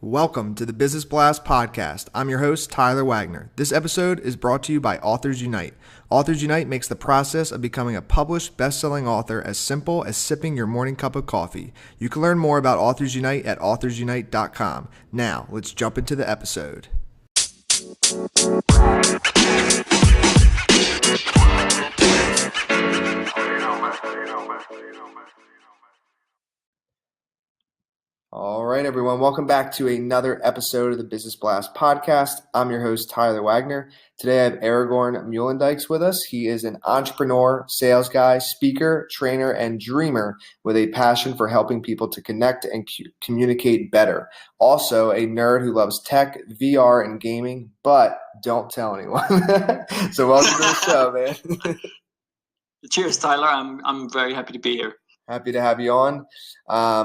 Welcome to the Business Blast podcast. I'm your host, Tyler Wagner. This episode is brought to you by Authors Unite. Authors Unite makes the process of becoming a published, best-selling author as simple as sipping your morning cup of coffee. You can learn more about Authors Unite at authorsunite.com. Now, let's jump into the episode. All right, everyone. Welcome back to another episode of the Business Blast podcast. I'm your host, Tyler Wagner. Today I have Aragorn Meulendijks with us. He is an entrepreneur, sales guy, speaker, trainer, and dreamer with a passion for helping people to connect and communicate better. Also, a nerd who loves tech, VR, and gaming, but don't tell anyone. So welcome to the show, man. Cheers, Tyler. I'm very happy to be here. Happy to have you on.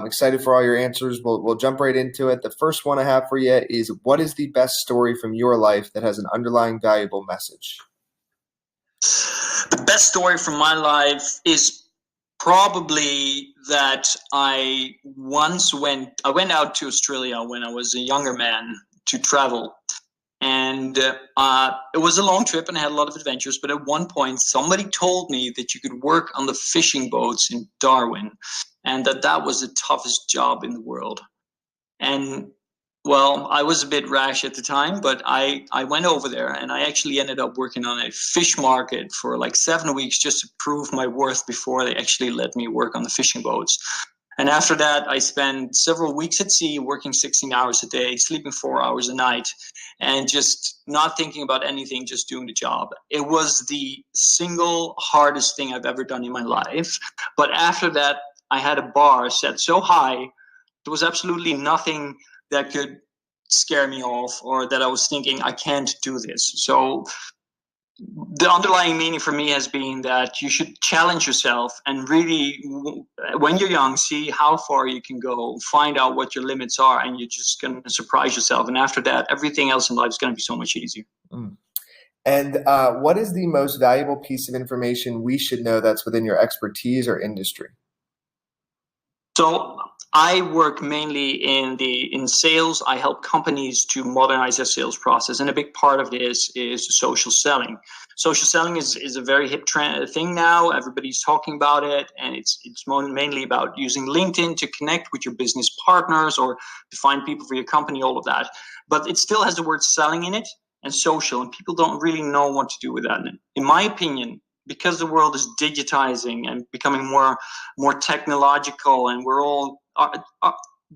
Excited for all your answers. We'll jump right into it. The first one I have for you is, what is the best story from your life that has an underlying valuable message? The best story from my life is probably that I went out to Australia when I was a younger man to travel. And it was a long trip and I had a lot of adventures. But at one point, somebody told me that you could work on the fishing boats in Darwin and that was the toughest job in the world. And, well, I was a bit rash at the time, but I went over there and I actually ended up working on a fish market for like 7 weeks just to prove my worth before they actually let me work on the fishing boats. And after that, I spent several weeks at sea, working 16 hours a day, sleeping 4 hours a night, and just not thinking about anything, just doing the job. It was the single hardest thing I've ever done in my life. But after that, I had a bar set so high, there was absolutely nothing that could scare me off or that I was thinking, I can't do this. So the underlying meaning for me has been that you should challenge yourself and really, when you're young, see how far you can go, find out what your limits are, and you're just going to surprise yourself. And after that, everything else in life is going to be so much easier. And what is the most valuable piece of information we should know that's within your expertise or industry? So I work mainly in sales. I help companies to modernize their sales process. And a big part of this is social selling. Social selling is a very hip thing now. Everybody's talking about it. And it's mainly about using LinkedIn to connect with your business partners or to find people for your company, all of that. But it still has the word selling in it and social. And people don't really know what to do with that. And in my opinion, because the world is digitizing and becoming more technological, and we're all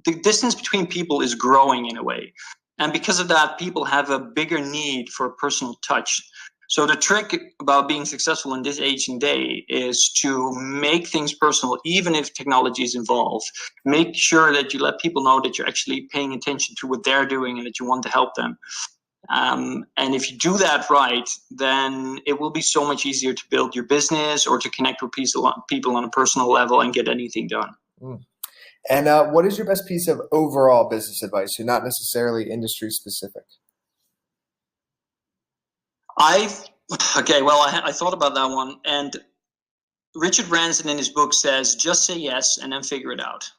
the distance between people is growing in a way, and because of that, people have a bigger need for personal touch. So the trick about being successful in this age and day is to make things personal, even if technology is involved. Make sure that you let people know that you're actually paying attention to what they're doing and that you want to help them. And if you do that right, then it will be so much easier to build your business or to connect with people on a personal level and get anything done. And what is your best piece of overall business advice, so not necessarily industry specific? I thought about that one. And Richard Branson in his book says, just say yes and then figure it out.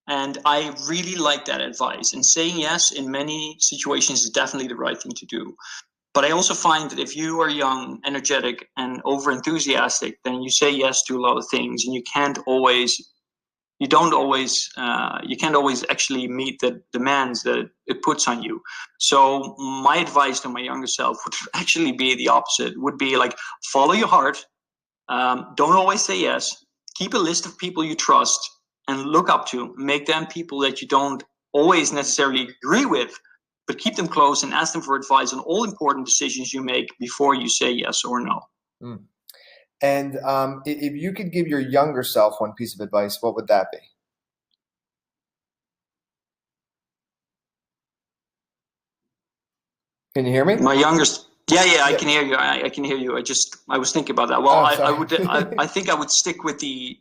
And I really like that advice. And saying yes in many situations is definitely the right thing to do. But I also find that if you are young, energetic, and over-enthusiastic, then you say yes to a lot of things, and you can't always actually meet the demands that it puts on you. So my advice to my younger self would actually be the opposite. Would be like, follow your heart. Don't always say yes. Keep a list of people you trust and look up to. Make them people that you don't always necessarily agree with, but keep them close and ask them for advice on all important decisions you make before you say yes or no. And if you could give your younger self one piece of advice, what would that be? Can you hear me? My youngest. Yeah, I can hear you. I can hear you. I was thinking about that. Well, I think I would stick with the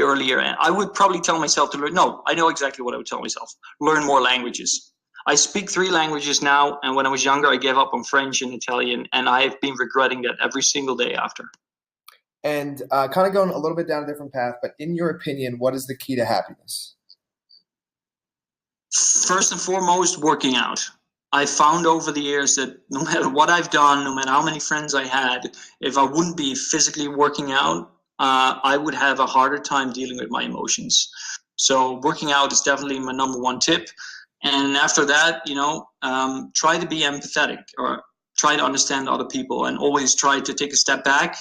earlier end. I would probably tell myself to learn. No, I know exactly what I would tell myself. Learn more languages. I speak 3 languages now, and when I was younger, I gave up on French and Italian, and I have been regretting that every single day after. And kind of going a little bit down a different path, but in your opinion, what is the key to happiness? First and foremost, working out. I found over the years that no matter what I've done, no matter how many friends I had, if I wouldn't be physically working out, I would have a harder time dealing with my emotions. So working out is definitely my number one tip. And after that, try to be empathetic, or try to understand other people, and always try to take a step back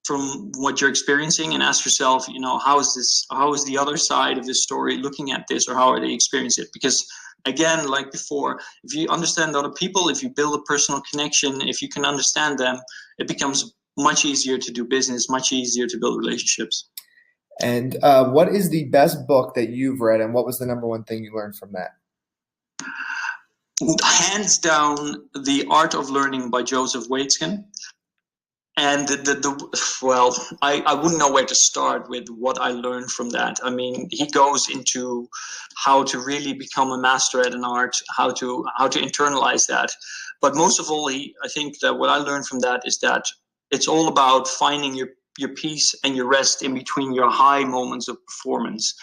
from what you're experiencing and ask yourself, how is the other side of this story looking at this, or how are they experiencing it? Because again, like before, if you understand other people, if you build a personal connection, if you can understand them, it becomes much easier to do business, much easier to build relationships. And what is the best book that you've read, and what was the number one thing you learned from that? Hands down, The Art of Learning by Joseph Waitzkin. And I wouldn't know where to start with what I learned from that. I mean, he goes into how to really become a master at an art, how to internalize that. But most of all, I think that what I learned from that is that it's all about finding your peace and your rest in between your high moments of performance.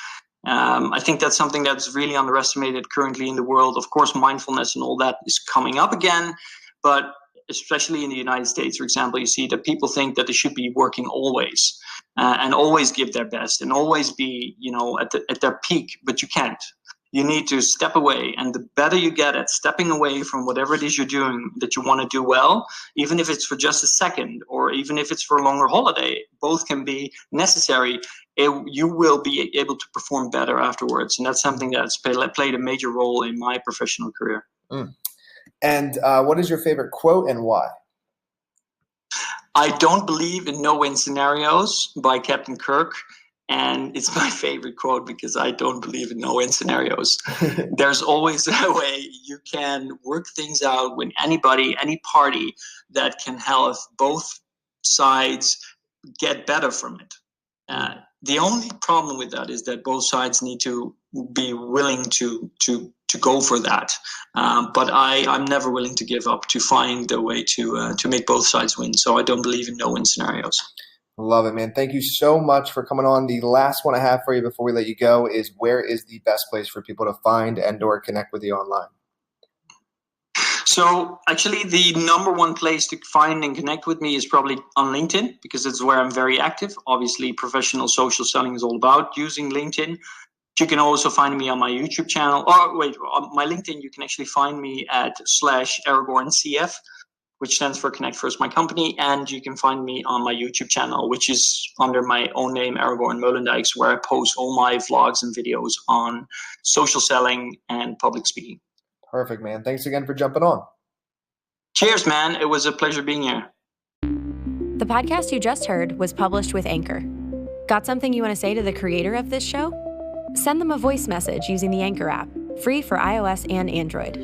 I think that's something that's really underestimated currently in the world. Of course, mindfulness and all that is coming up again, but especially in the United States, for example, you see that people think that they should be working always and always give their best and always be, at their peak, but you can't. You need to step away, and the better you get at stepping away from whatever it is you're doing that you want to do well, even if it's for just a second or even if it's for a longer holiday, both can be necessary. You will be able to perform better afterwards, and that's something that's played a major role in my professional career. And what is your favorite quote and why? I don't believe in no-win scenarios by Captain Kirk. And it's my favorite quote because I don't believe in no-win scenarios. There's always a way you can work things out with anybody, any party that can help both sides get better from it. The only problem with that is that both sides need to be willing to go for that. But I'm never willing to give up to find a way to make both sides win. So I don't believe in no-win scenarios. Love it, man. Thank you so much for coming on. The last one I have for you before we let you go is, where is the best place for people to find and or connect with you online? So actually, the number one place to find and connect with me is probably on LinkedIn, because it's where I'm very active. Obviously, professional social selling is all about using LinkedIn. You can also find me on my YouTube channel. On my LinkedIn, you can actually find me at /AragornCF, which stands for Connect First My Company. And you can find me on my YouTube channel, which is under my own name, Aragorn Meulendijks, where I post all my vlogs and videos on social selling and public speaking. Perfect, man. Thanks again for jumping on. Cheers, man. It was a pleasure being here. The podcast you just heard was published with Anchor. Got something you want to say to the creator of this show? Send them a voice message using the Anchor app, free for iOS and Android.